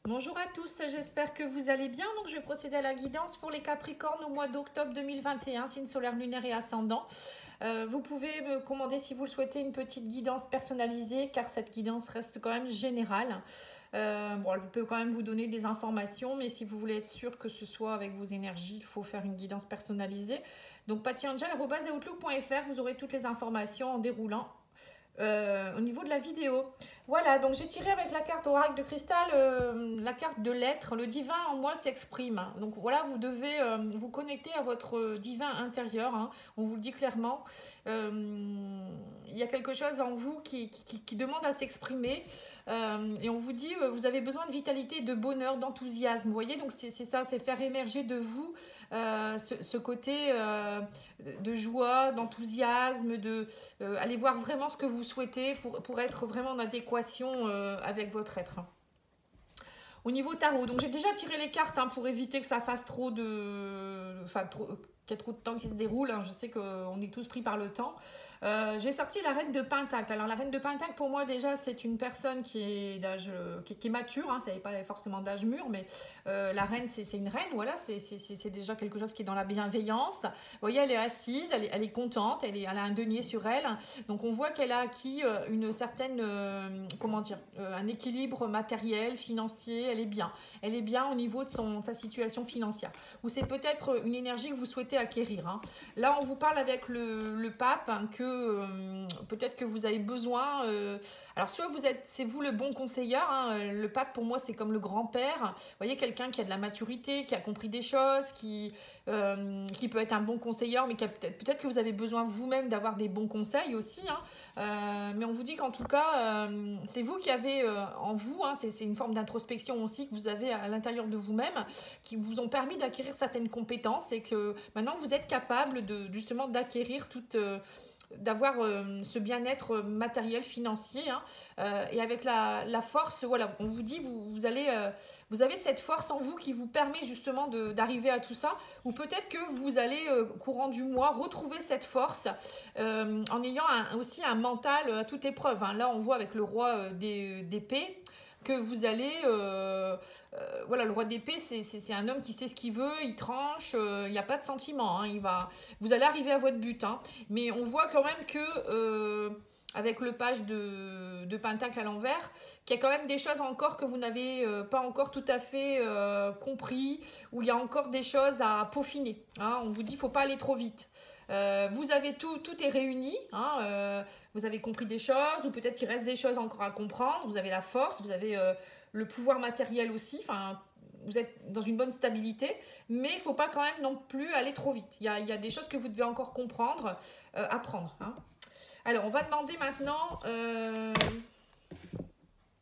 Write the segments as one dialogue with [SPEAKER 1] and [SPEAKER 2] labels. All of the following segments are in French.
[SPEAKER 1] Bonjour à tous, j'espère que vous allez bien. Donc, je vais procéder à la guidance pour les Capricornes au mois d'octobre 2021, signe solaire, lunaire et ascendant. Vous pouvez me commander si vous le souhaitez une petite guidance personnalisée car cette guidance reste quand même générale. Bon, elle peut quand même vous donner des informations, mais si vous voulez être sûr que ce soit avec vos énergies, il faut faire une guidance personnalisée. Donc, pattyangel@outlook.fr, vous aurez toutes les informations en déroulant au niveau de la vidéo. Voilà, donc j'ai tiré avec la carte oracle de cristal, la carte de l'être. Le divin en moi s'exprime. Donc voilà, vous devez vous connecter à votre divin intérieur, hein. On vous le dit clairement. Il y a quelque chose en vous qui demande à s'exprimer. Et on vous dit, vous avez besoin de vitalité, de bonheur, d'enthousiasme. Vous voyez, donc c'est ça, c'est faire émerger de vous ce côté de joie, d'enthousiasme, aller voir vraiment ce que vous souhaitez pour être vraiment en adéquation avec votre être. Au niveau tarot, donc j'ai déjà tiré les cartes pour éviter que ça fasse trop de... Enfin, qu'il y ait trop de temps qui se déroule, hein. Je sais qu'on est tous pris par le temps. J'ai sorti la reine de Pentacle. Alors la reine de Pentacle, pour moi déjà, c'est une personne qui est d'âge, qui est mature, hein. Ça n'est pas forcément d'âge mûr, mais la reine, c'est une reine, voilà, c'est déjà quelque chose qui est dans la bienveillance. Vous voyez, elle est assise, elle est contente, elle a un denier sur elle. Donc on voit qu'elle a acquis une certaine, comment dire, un équilibre matériel, financier, elle est bien. Elle est bien au niveau de sa situation financière. Ou c'est peut-être une énergie que vous souhaitez acquérir, hein. Là, on vous parle avec le pape, hein, que peut-être que vous avez besoin. Alors, soit c'est vous le bon conseiller, hein. Le pape, pour moi, c'est comme le grand-père. Vous voyez, quelqu'un qui a de la maturité, qui a compris des choses, qui peut être un bon conseiller, mais peut-être que vous avez besoin vous-même d'avoir des bons conseils aussi, hein. Mais on vous dit qu'en tout cas, c'est vous qui avez en vous, hein, c'est une forme d'introspection aussi que vous avez à l'intérieur de vous-même, qui vous ont permis d'acquérir certaines compétences et que maintenant vous êtes capable justement d'acquérir d'avoir ce bien-être matériel, financier, hein. Et avec la force, voilà, on vous dit, vous avez cette force en vous qui vous permet justement d'arriver à tout ça, ou peut-être que vous allez, courant du mois, retrouver cette force en ayant aussi un mental à toute épreuve, hein. Là, on voit avec le roi d'épée que vous allez... voilà, le roi d'épée, c'est un homme qui sait ce qu'il veut, il tranche, il n'y a pas de sentiment, hein, vous allez arriver à votre but, hein. Mais on voit quand même que... avec le page de Pentacle à l'envers, qu'il y a quand même des choses encore que vous n'avez pas encore tout à fait compris, où il y a encore des choses à peaufiner, hein. On vous dit, il ne faut pas aller trop vite. Vous avez tout est réuni, hein, vous avez compris des choses, ou peut-être qu'il reste des choses encore à comprendre, vous avez la force, vous avez le pouvoir matériel aussi, enfin, vous êtes dans une bonne stabilité, mais il ne faut pas quand même non plus aller trop vite. Il y a des choses que vous devez encore comprendre, apprendre, hein. Alors, on va demander maintenant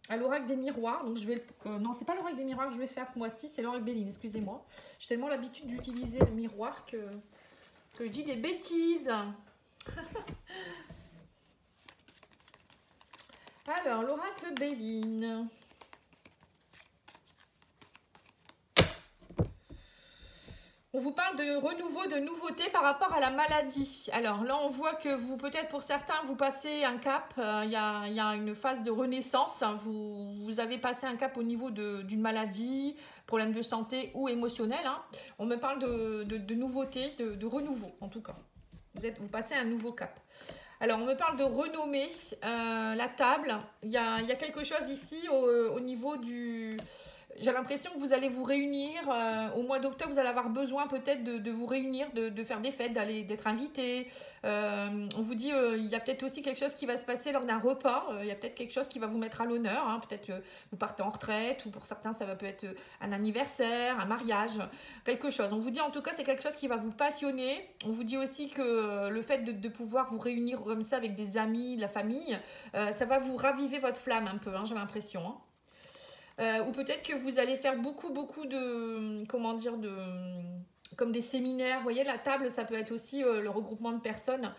[SPEAKER 1] à l'oracle des miroirs. Donc, non, c'est pas l'oracle des miroirs que je vais faire ce mois-ci, c'est l'oracle Béline, excusez-moi. J'ai tellement l'habitude d'utiliser le miroir que je dis des bêtises. Alors, l'oracle Béline. On vous parle de renouveau, de nouveauté par rapport à la maladie. Alors là, on voit que vous, peut-être pour certains, vous passez un cap. Il y a une phase de renaissance. Vous avez passé un cap au niveau d'une maladie, problème de santé ou émotionnel, hein. On me parle de nouveauté, de renouveau en tout cas. Vous passez un nouveau cap. Alors, on me parle de renommer la table. Il y a quelque chose ici au niveau du... J'ai l'impression que vous allez vous réunir. Au mois d'octobre, vous allez avoir besoin peut-être de vous réunir, de faire des fêtes, d'être invité. On vous dit, il y a peut-être aussi quelque chose qui va se passer lors d'un repas. Il y a peut-être quelque chose qui va vous mettre à l'honneur, hein. Peut-être vous partez en retraite, ou pour certains, ça va peut être un anniversaire, un mariage, quelque chose. On vous dit en tout cas, c'est quelque chose qui va vous passionner. On vous dit aussi que le fait de pouvoir vous réunir comme ça avec des amis, de la famille, ça va vous raviver votre flamme un peu, hein, j'ai l'impression, hein. Ou peut-être que vous allez faire beaucoup de, comment dire, comme des séminaires. Vous voyez, la table, ça peut être aussi le regroupement de personnes.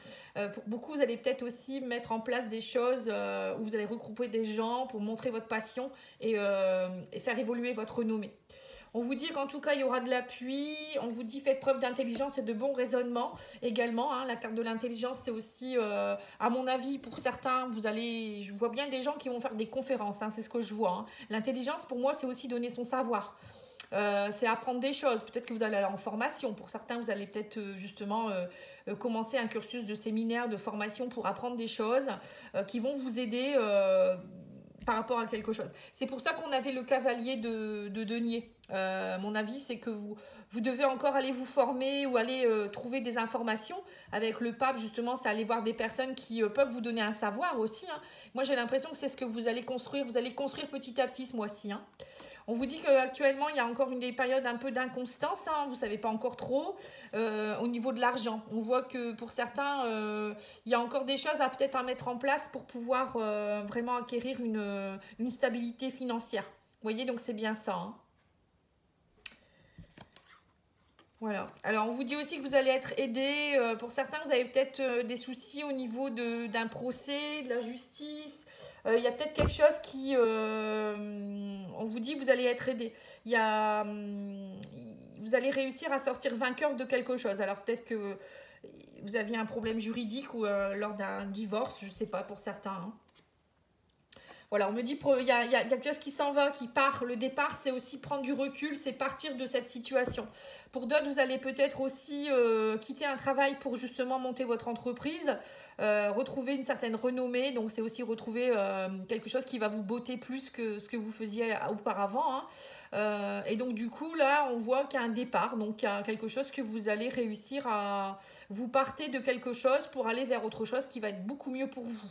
[SPEAKER 1] Pour beaucoup, vous allez peut-être aussi mettre en place des choses où vous allez regrouper des gens pour montrer votre passion et faire évoluer votre renommée. On vous dit qu'en tout cas, il y aura de l'appui. On vous dit faites preuve d'intelligence et de bon raisonnement également. Hein. La carte de l'intelligence, c'est aussi, à mon avis, pour certains, je vois bien des gens qui vont faire des conférences. Hein, c'est ce que je vois. Hein. L'intelligence, pour moi, c'est aussi donner son savoir. C'est apprendre des choses. Peut-être que vous allez aller en formation. Pour certains, vous allez peut-être justement commencer un cursus de séminaire, de formation pour apprendre des choses qui vont vous aider par rapport à quelque chose. C'est pour ça qu'on avait le cavalier de denier. Mon avis, c'est que vous devez encore aller vous former ou aller trouver des informations. Avec le pape, justement, c'est aller voir des personnes qui peuvent vous donner un savoir aussi. Hein. Moi, j'ai l'impression que c'est ce que vous allez construire. Vous allez construire petit à petit ce mois-ci. Hein. On vous dit qu'actuellement, il y a encore des périodes un peu d'inconstance. Hein, vous ne savez pas encore trop au niveau de l'argent. On voit que pour certains, il y a encore des choses à peut-être à mettre en place pour pouvoir vraiment acquérir une stabilité financière. Vous voyez, donc c'est bien ça. Hein. Voilà. Alors, on vous dit aussi que vous allez être aidé. Pour certains, vous avez peut-être des soucis au niveau d'un procès, de la justice. Il y a peut-être quelque chose qui... on vous dit que vous allez être aidé. Vous allez réussir à sortir vainqueur de quelque chose. Alors, peut-être que vous aviez un problème juridique ou lors d'un divorce, je ne sais pas, pour certains. Hein. Voilà, on me dit qu'il y a quelque chose qui s'en va, qui part. Le départ, c'est aussi prendre du recul, c'est partir de cette situation. Pour d'autres, vous allez peut-être aussi quitter un travail pour justement monter votre entreprise, retrouver une certaine renommée. Donc, c'est aussi retrouver quelque chose qui va vous botter plus que ce que vous faisiez auparavant. Hein. Et donc, du coup, là, on voit qu'il y a un départ. Donc, il y a quelque chose que vous allez réussir à... Vous partez de quelque chose pour aller vers autre chose qui va être beaucoup mieux pour vous.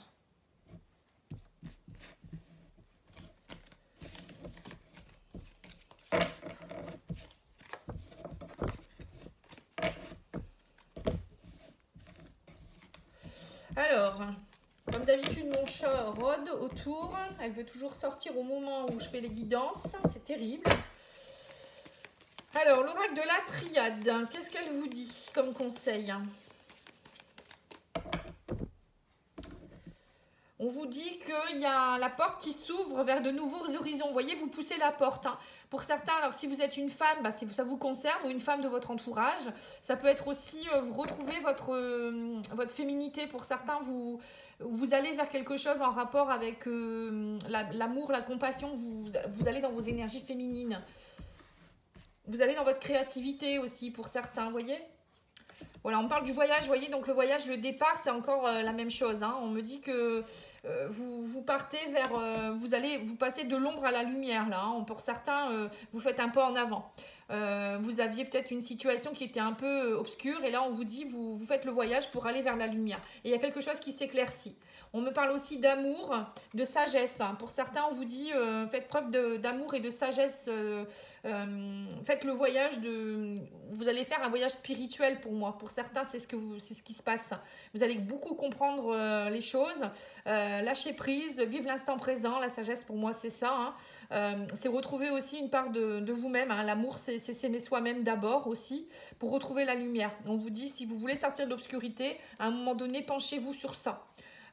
[SPEAKER 1] Alors, comme d'habitude, mon chat rôde autour. Elle veut toujours sortir au moment où je fais les guidances. C'est terrible. Alors, l'oracle de la triade, qu'est-ce qu'elle vous dit comme conseil? On vous dit qu'il y a la porte qui s'ouvre vers de nouveaux horizons. Vous voyez, vous poussez la porte. Hein. Pour certains, alors si vous êtes une femme, bah, ça vous concerne, ou une femme de votre entourage. Ça peut être aussi, vous retrouvez votre féminité. Pour certains, vous allez vers quelque chose en rapport avec l'amour, la compassion. Vous allez dans vos énergies féminines. Vous allez dans votre créativité aussi, pour certains, vous voyez ? Voilà, on parle du voyage, vous voyez, donc le voyage, le départ, c'est encore la même chose. Hein. On me dit que vous partez vers... vous passez de l'ombre à la lumière, là. Hein. Pour certains, vous faites un pas en avant. Vous aviez peut-être une situation qui était un peu obscure, et là, on vous dit, vous faites le voyage pour aller vers la lumière. Et il y a quelque chose qui s'éclaircit. On me parle aussi d'amour, de sagesse. Pour certains, on vous dit, faites preuve d'amour et de sagesse. Faites le voyage vous allez faire un voyage spirituel pour moi. Pour certains, c'est ce qui se passe. Vous allez beaucoup comprendre les choses, lâcher prise, vivre l'instant présent. La sagesse, pour moi, c'est ça. Hein. C'est retrouver aussi une part de vous-même. Hein. L'amour, c'est s'aimer soi-même d'abord aussi, pour retrouver la lumière. On vous dit, si vous voulez sortir de l'obscurité, à un moment donné, penchez-vous sur ça.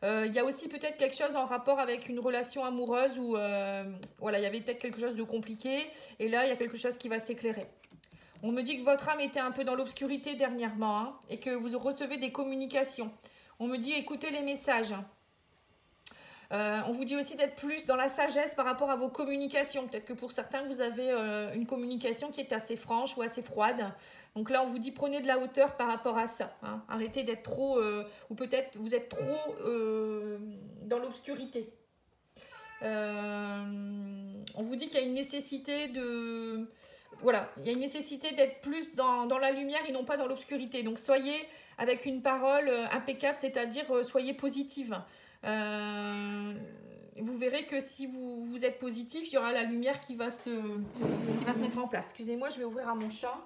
[SPEAKER 1] Il y a aussi peut-être quelque chose en rapport avec une relation amoureuse où voilà, il y avait peut-être quelque chose de compliqué et là il y a quelque chose qui va s'éclairer. On me dit que votre âme était un peu dans l'obscurité dernièrement hein, et que vous recevez des communications. On me dit écoutez les messages. On vous dit aussi d'être plus dans la sagesse par rapport à vos communications. Peut-être que pour certains, vous avez une communication qui est assez franche ou assez froide. Donc là, on vous dit prenez de la hauteur par rapport à ça. Hein. Arrêtez d'être trop... ou peut-être vous êtes trop dans l'obscurité. On vous dit qu'il y a une nécessité de... Voilà, il y a une nécessité d'être plus dans la lumière et non pas dans l'obscurité. Donc soyez avec une parole impeccable, c'est-à-dire soyez positive. Vous verrez que si vous êtes positif, il y aura la lumière qui va se mettre en place. Excusez-moi, je vais ouvrir à mon chat.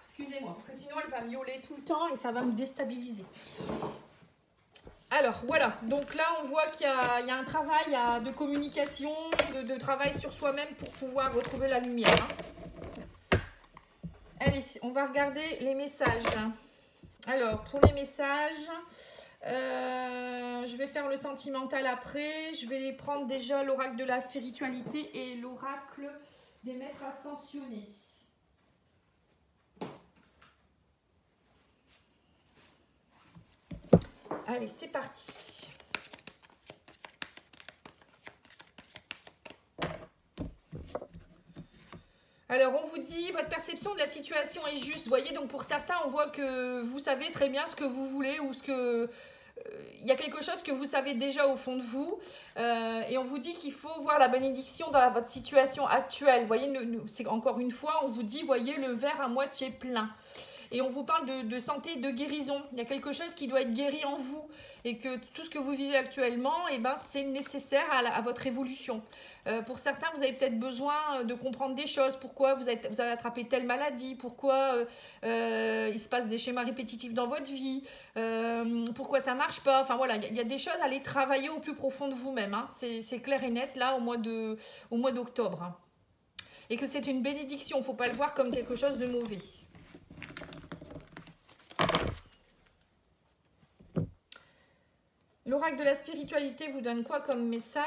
[SPEAKER 1] Excusez-moi, parce que sinon elle va miauler tout le temps et ça va me déstabiliser. Alors voilà, donc là on voit qu'il y a un travail de communication, de travail sur soi-même pour pouvoir retrouver la lumière. Hein. Allez, on va regarder les messages Alors, pour les messages, je vais faire le sentimental après. Je vais prendre déjà l'oracle de la spiritualité et l'oracle des maîtres ascensionnés. Allez, c'est parti. Alors, on vous dit, votre perception de la situation est juste. Vous voyez, donc pour certains, on voit que vous savez très bien ce que vous voulez ou ce que... il y a quelque chose que vous savez déjà au fond de vous. Et on vous dit qu'il faut voir la bénédiction dans votre situation actuelle. Vous voyez, c'est encore une fois, on vous dit, voyez le verre à moitié plein. Et on vous parle de santé, de guérison. Il y a quelque chose qui doit être guéri en vous. Et que tout ce que vous vivez actuellement, eh ben, c'est nécessaire à votre évolution. Pour certains, vous avez peut-être besoin de comprendre des choses. Pourquoi vous avez attrapé telle maladie. Pourquoi il se passe des schémas répétitifs dans votre vie. Pourquoi ça ne marche pas. Enfin voilà, il y a des choses à aller travailler au plus profond de vous-même. Hein. C'est clair et net là au mois d'octobre. Hein. Et que c'est une bénédiction. Il ne faut pas le voir comme quelque chose de mauvais. L'oracle de la spiritualité vous donne quoi comme message?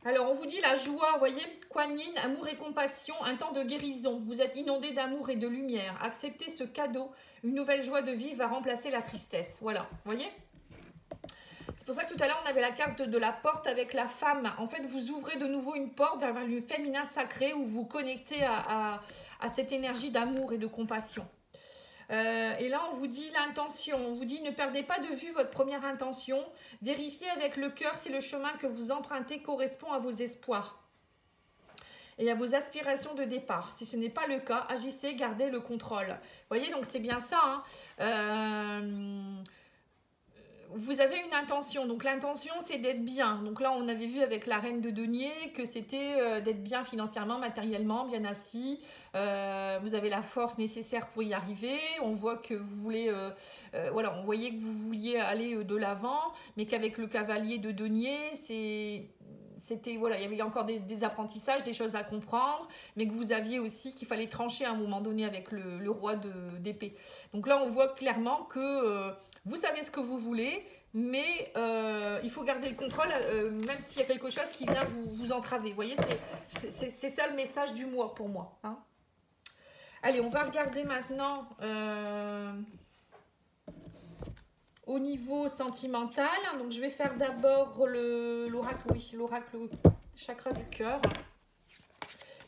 [SPEAKER 1] Alors, on vous dit la joie, vous voyez, Kuan Yin, amour et compassion, un temps de guérison. Vous êtes inondé d'amour et de lumière. Acceptez ce cadeau. Une nouvelle joie de vivre va remplacer la tristesse. Voilà, vous voyez? C'est pour ça que tout à l'heure, on avait la carte de la porte avec la femme. En fait, vous ouvrez de nouveau une porte vers le féminin sacré où vous vous connectez à cette énergie d'amour et de compassion. Et là, on vous dit l'intention. On vous dit ne perdez pas de vue votre première intention. Vérifiez avec le cœur si le chemin que vous empruntez correspond à vos espoirs et à vos aspirations de départ. Si ce n'est pas le cas, agissez, gardez le contrôle. Vous voyez, donc c'est bien ça. Hein. Vous avez une intention, donc l'intention c'est d'être bien. Donc là on avait vu avec la reine de denier que c'était d'être bien financièrement, matériellement, bien assis. Vous avez la force nécessaire pour y arriver. On voit que vous voulez, voilà, on voyait que vous vouliez aller de l'avant, mais qu'avec le cavalier de denier, c'était voilà, il y avait encore des apprentissages, des choses à comprendre, mais que vous aviez aussi qu'il fallait trancher à un moment donné avec le roi d'épée. Donc là on voit clairement que vous savez ce que vous voulez, mais il faut garder le contrôle, même s'il y a quelque chose qui vient vous entraver. Vous voyez, c'est ça le message du mois pour moi. Hein. Allez, on va regarder maintenant au niveau sentimental. Donc, je vais faire d'abord l'oracle, oui, l'oracle chakra du cœur.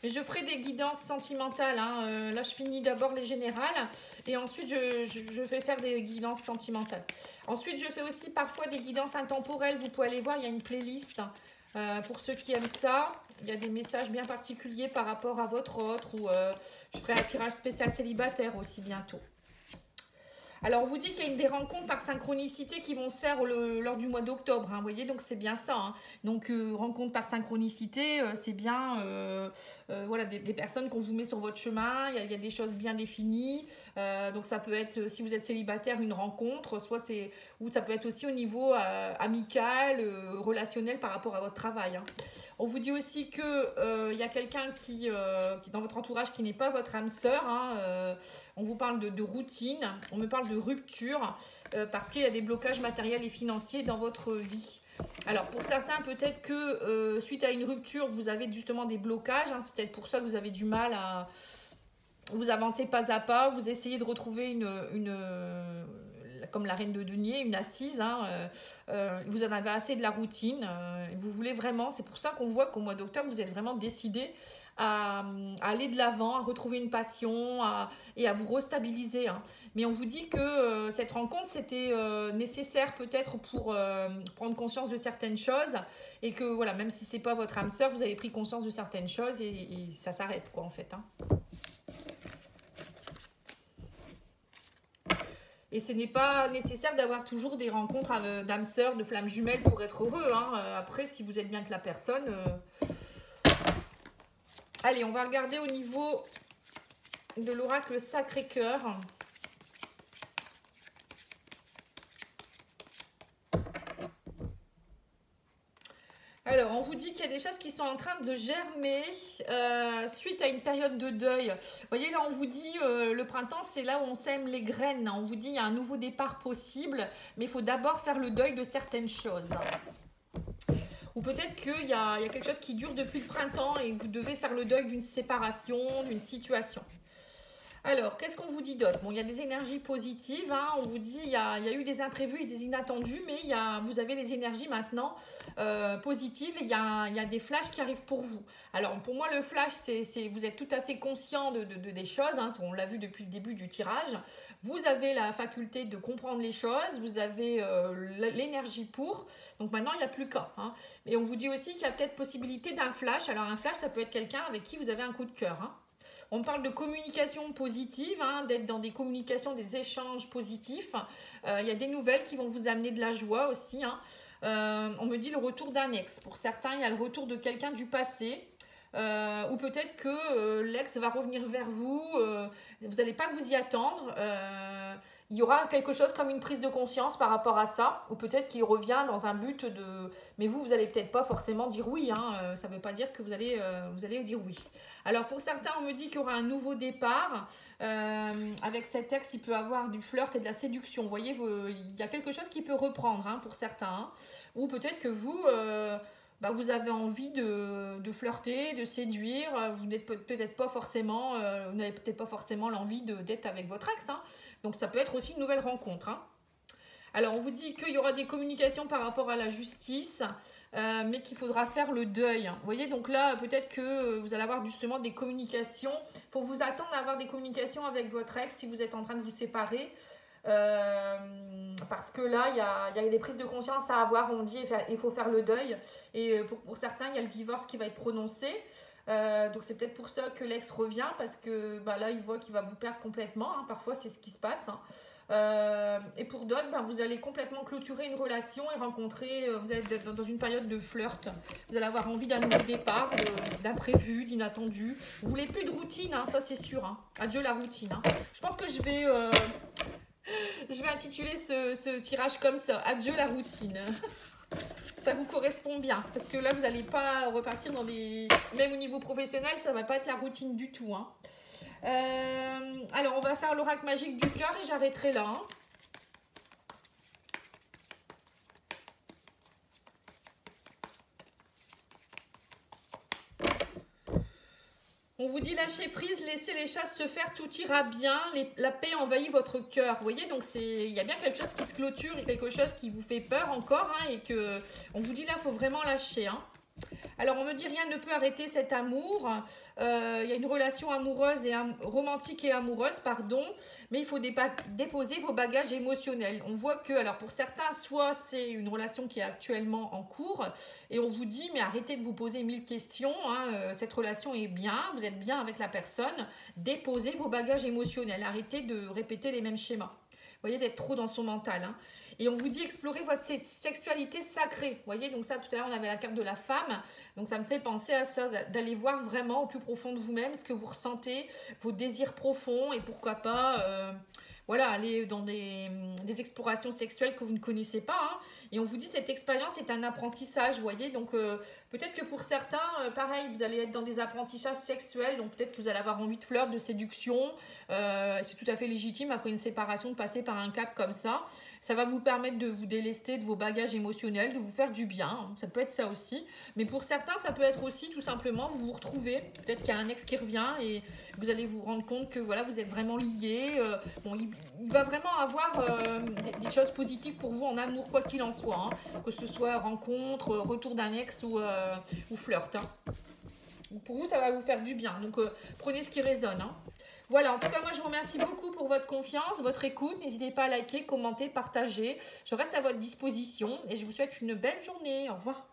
[SPEAKER 1] Mais je ferai des guidances sentimentales. Hein. Là, je finis d'abord les générales. Et ensuite, je vais faire des guidances sentimentales. Ensuite, je fais aussi parfois des guidances intemporelles. Vous pouvez aller voir, il y a une playlist pour ceux qui aiment ça. Il y a des messages bien particuliers par rapport à votre autre. Ou je ferai un tirage spécial célibataire aussi bientôt. Alors, on vous dit qu'il y a des rencontres par synchronicité qui vont se faire lors du mois d'octobre. Hein, vous voyez, donc c'est bien ça. Hein. Donc, rencontre par synchronicité, c'est bien voilà, des personnes qu'on vous met sur votre chemin. Il y a des choses bien définies. Donc, ça peut être, si vous êtes célibataire, une rencontre. Ou ça peut être aussi au niveau amical, relationnel par rapport à votre travail. Hein. On vous dit aussi qu'il y a quelqu'un qui dans votre entourage qui n'est pas votre âme sœur. Hein, on vous parle de routine, on me parle de rupture parce qu'il y a des blocages matériels et financiers dans votre vie. Alors pour certains, peut-être que suite à une rupture, vous avez justement des blocages. Hein, c'est peut-être pour ça que vous avez du mal à... Vous avancez pas à pas, vous essayez de retrouver comme la reine de denier, une assise, hein, vous en avez assez de la routine, vous voulez vraiment, c'est pour ça qu'on voit qu'au mois d'octobre, vous êtes vraiment décidé à aller de l'avant, à retrouver une passion et à vous restabiliser. Hein. Mais on vous dit que cette rencontre, c'était nécessaire peut-être pour prendre conscience de certaines choses et que voilà, même si c'est pas votre âme sœur, vous avez pris conscience de certaines choses et ça s'arrête quoi en fait. Hein. Et ce n'est pas nécessaire d'avoir toujours des rencontres d'âmes sœurs, de flammes jumelles pour être heureux. Hein. Après, si vous êtes bien que la personne... Allez, on va regarder au niveau de l'oracle Sacré-Cœur. Alors, on vous dit qu'il y a des choses qui sont en train de germer suite à une période de deuil. Vous voyez, là, on vous dit, le printemps, c'est là où on sème les graines. On vous dit, il y a un nouveau départ possible, mais il faut d'abord faire le deuil de certaines choses. Ou peut-être qu'il y a quelque chose qui dure depuis le printemps et vous devez faire le deuil d'une séparation, d'une situation. Alors, qu'est-ce qu'on vous dit d'autre? Bon, il y a des énergies positives, hein. On vous dit il y a eu des imprévus et des inattendus, mais vous avez les énergies maintenant positives et il y a des flashs qui arrivent pour vous. Alors, pour moi, le flash, vous êtes tout à fait conscient des choses, hein. On l'a vu depuis le début du tirage. Vous avez la faculté de comprendre les choses, vous avez l'énergie pour. Donc maintenant, il n'y a plus qu'un. Hein. Et on vous dit aussi qu'il y a peut-être possibilité d'un flash. Alors, un flash, ça peut être quelqu'un avec qui vous avez un coup de cœur, hein. On parle de communication positive, hein, d'être dans des communications, des échanges positifs. Il y a des nouvelles qui vont vous amener de la joie aussi. Hein. On me dit le retour d'un ex. Pour certains, il y a le retour de quelqu'un du passé. Ou peut-être que l'ex va revenir vers vous. Vous n'allez pas vous y attendre. Il y aura quelque chose comme une prise de conscience par rapport à ça. Ou peut-être qu'il revient dans un but de... Mais vous n'allez peut-être pas forcément dire oui. Hein. Ça ne veut pas dire que vous allez dire oui. Alors pour certains, on me dit qu'il y aura un nouveau départ. Avec cet ex, il peut avoir du flirt et de la séduction. Vous voyez, il y a quelque chose qui peut reprendre, hein, pour certains. Hein. Ou peut-être que vous... vous avez envie de flirter, de séduire, vous n'êtes peut-être pas forcément, vous n'avez peut-être pas forcément l'envie d'être avec votre ex, hein. Donc ça peut être aussi une nouvelle rencontre, hein. Alors on vous dit qu'il y aura des communications par rapport à la justice, mais qu'il faudra faire le deuil. Vous voyez, donc là peut-être que vous allez avoir justement des communications, il faut vous attendre à avoir des communications avec votre ex si vous êtes en train de vous séparer. Parce que là il y a des prises de conscience à avoir, on dit il faut faire le deuil et pour certains il y a le divorce qui va être prononcé, donc c'est peut-être pour ça que l'ex revient parce que là il voit qu'il va vous perdre complètement, hein. Parfois c'est ce qui se passe, hein. Et pour d'autres vous allez complètement clôturer une relation et rencontrer, vous allez être dans une période de flirt, vous allez avoir envie d'un nouveau départ, d'imprévu, d'inattendu, vous voulez plus de routine, hein, ça c'est sûr, hein. Adieu la routine, hein. Je pense que je vais intituler ce tirage comme ça, adieu la routine. Ça vous correspond bien, parce que là, vous n'allez pas repartir dans des... Même au niveau professionnel, ça ne va pas être la routine du tout, hein. Alors, on va faire l'oracle magique du cœur et j'arrêterai là, hein. On vous dit lâcher prise, laissez les choses se faire, tout ira bien, la paix envahit votre cœur. Vous voyez, donc il y a bien quelque chose qui se clôture et quelque chose qui vous fait peur encore, hein, et que on vous dit là, il faut vraiment lâcher, hein. Alors, on me dit rien ne peut arrêter cet amour. Il y a une relation amoureuse et romantique et amoureuse, pardon. Mais il faut déposer vos bagages émotionnels. On voit que, alors pour certains, soit c'est une relation qui est actuellement en cours. Et on vous dit, mais arrêtez de vous poser 1000 questions. Hein, cette relation est bien, vous êtes bien avec la personne. Déposez vos bagages émotionnels. Arrêtez de répéter les mêmes schémas. Vous voyez, d'être trop dans son mental, hein. Et on vous dit explorer votre sexualité sacrée. Vous voyez, donc ça, tout à l'heure, on avait la carte de la femme. Donc ça me fait penser à ça, d'aller voir vraiment au plus profond de vous-même ce que vous ressentez, vos désirs profonds et pourquoi pas... voilà, aller dans des explorations sexuelles que vous ne connaissez pas, hein. Et on vous dit cette expérience est un apprentissage, vous voyez. Donc peut-être que pour certains, pareil, vous allez être dans des apprentissages sexuels. Donc peut-être que vous allez avoir envie de flirt, de séduction. C'est tout à fait légitime après une séparation de passer par un cap comme ça. Ça va vous permettre de vous délester de vos bagages émotionnels, de vous faire du bien, hein. Ça peut être ça aussi. Mais pour certains, ça peut être aussi tout simplement vous vous retrouvez. Peut-être qu'il y a un ex qui revient et vous allez vous rendre compte que voilà, vous êtes vraiment liés. Bon, il va vraiment avoir des choses positives pour vous en amour, quoi qu'il en soit, hein. Que ce soit rencontre, retour d'un ex ou flirt, hein. Pour vous, ça va vous faire du bien. Donc, prenez ce qui résonne, hein. Voilà, en tout cas, moi, je vous remercie beaucoup pour votre confiance, votre écoute. N'hésitez pas à liker, commenter, partager. Je reste à votre disposition et je vous souhaite une belle journée. Au revoir.